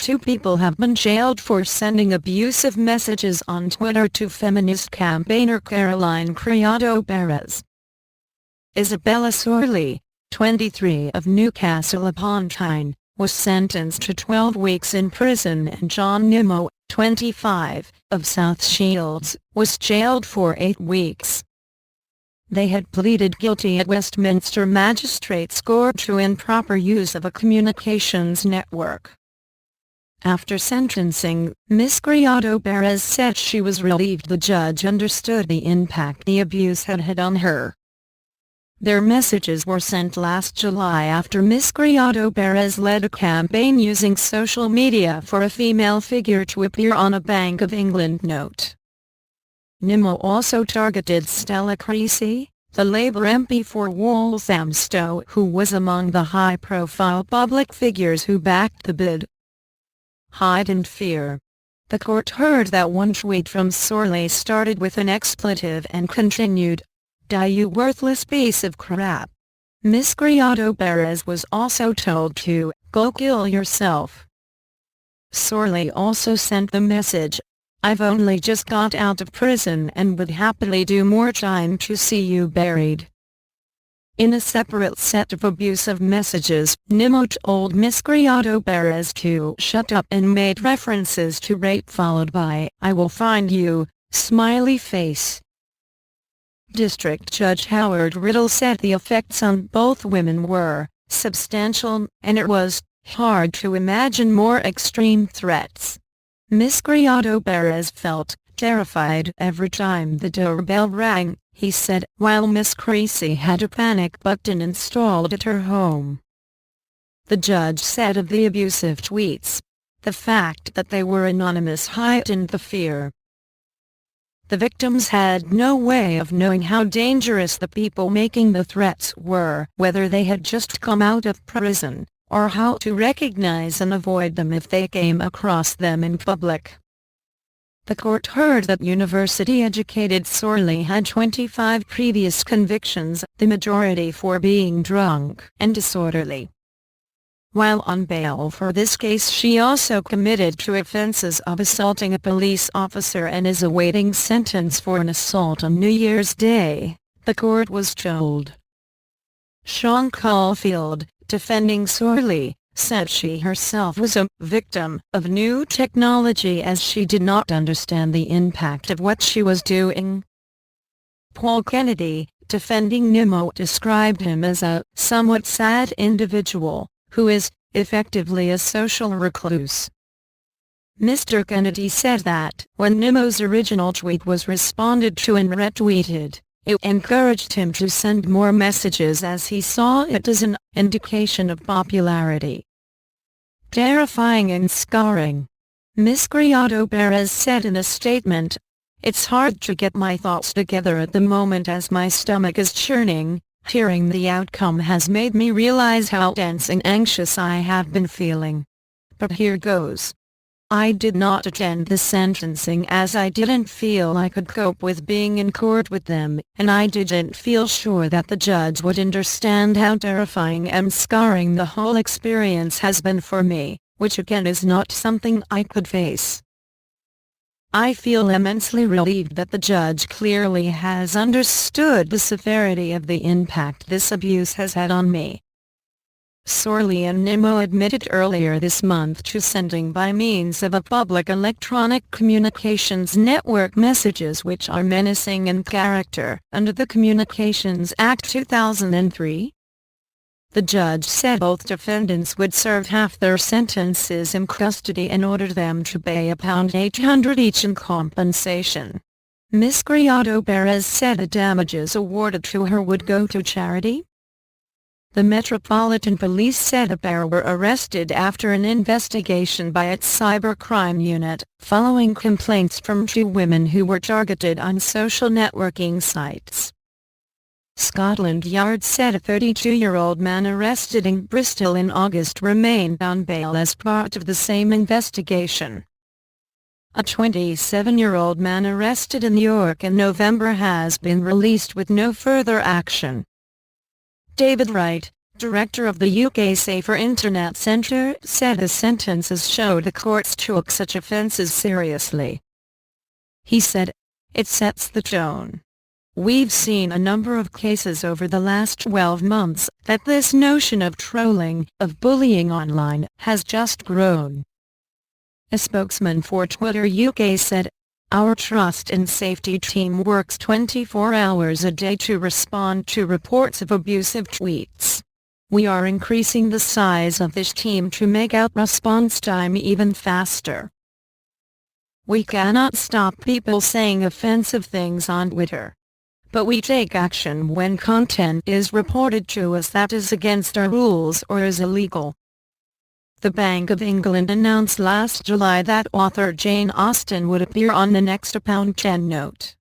2 people have been jailed for sending abusive messages on Twitter to feminist campaigner Caroline Criado Perez. Isabella Sorley, 23 of Newcastle upon Tyne, was sentenced to 12 weeks in prison, and John Nimmo, 25, of South Shields, was jailed for 8 weeks. They had pleaded guilty at Westminster Magistrates' Court to improper use of a communications network. After sentencing, Ms. Criado Perez said she was relieved the judge understood the impact the abuse had had on her. Their messages were sent last July after Ms. Criado Perez led a campaign using social media for a female figure to appear on a Bank of England note. Nimmo also targeted Stella Creasy, the Labour MP for Walthamstow, who was among the high-profile public figures who backed the bid. Hide and fear. The court heard that one tweet from Sorley started with an expletive and continued, "Die you worthless piece of crap." Ms. Criado Perez was also told to go kill yourself. Sorley also sent the message, "I've only just got out of prison and would happily do more time to see you buried." In a separate set of abusive messages, Nimmo told Ms. Criado Perez to shut up and made references to rape followed by, "I will find you, smiley face." District Judge Howard Riddle said the effects on both women were substantial, and it was hard to imagine more extreme threats. Ms. Criado Perez felt terrified every time the doorbell rang, he said, while Ms. Creasy had a panic button installed at her home. The judge said of the abusive tweets, "The fact that they were anonymous heightened the fear. The victims had no way of knowing how dangerous the people making the threats were, whether they had just come out of prison, or how to recognize and avoid them if they came across them in public." The court heard that university-educated Sorley had 25 previous convictions, the majority for being drunk and disorderly. While on bail for this case, she also committed 2 offenses of assaulting a police officer and is awaiting sentence for an assault on New Year's Day, the court was told. Sean Caulfield, defending Sorley, said she herself was a victim of new technology as she did not understand the impact of what she was doing. Paul Kennedy, defending Nimmo, described him as a somewhat sad individual, who is effectively a social recluse. Mr. Kennedy said that when Nimmo's original tweet was responded to and retweeted, it encouraged him to send more messages as he saw it as an indication of popularity. Terrifying and scarring. Ms. Criado Perez said in a statement, "It's hard to get my thoughts together at the moment as my stomach is churning. Hearing the outcome has made me realize how tense and anxious I have been feeling. But here goes. I did not attend the sentencing as I didn't feel I could cope with being in court with them, and I didn't feel sure that the judge would understand how terrifying and scarring the whole experience has been for me, which again is not something I could face. I feel immensely relieved that the judge clearly has understood the severity of the impact this abuse has had on me." Sorley and Nimmo admitted earlier this month to sending by means of a public electronic communications network messages which are menacing in character under the Communications Act 2003. The judge said both defendants would serve half their sentences in custody and ordered them to pay £800 each in compensation. Ms. Criado Perez said the damages awarded to her would go to charity. The Metropolitan Police said the pair were arrested after an investigation by its cybercrime unit, following complaints from 2 women who were targeted on social networking sites. Scotland Yard said a 32-year-old man arrested in Bristol in August remained on bail as part of the same investigation. A 27-year-old man arrested in York in November has been released with no further action. David Wright, director of the UK Safer Internet Centre, said the sentences show the courts took such offences seriously. He said, "It sets the tone. We've seen a number of cases over the last 12 months that this notion of trolling, of bullying online, has just grown." A spokesman for Twitter UK said, "Our trust and safety team works 24 hours a day to respond to reports of abusive tweets. We are increasing the size of this team to make out response time even faster. We cannot stop people saying offensive things on Twitter. But we take action when content is reported to us that is against our rules or is illegal." The Bank of England announced last July that author Jane Austen would appear on the next £10 note.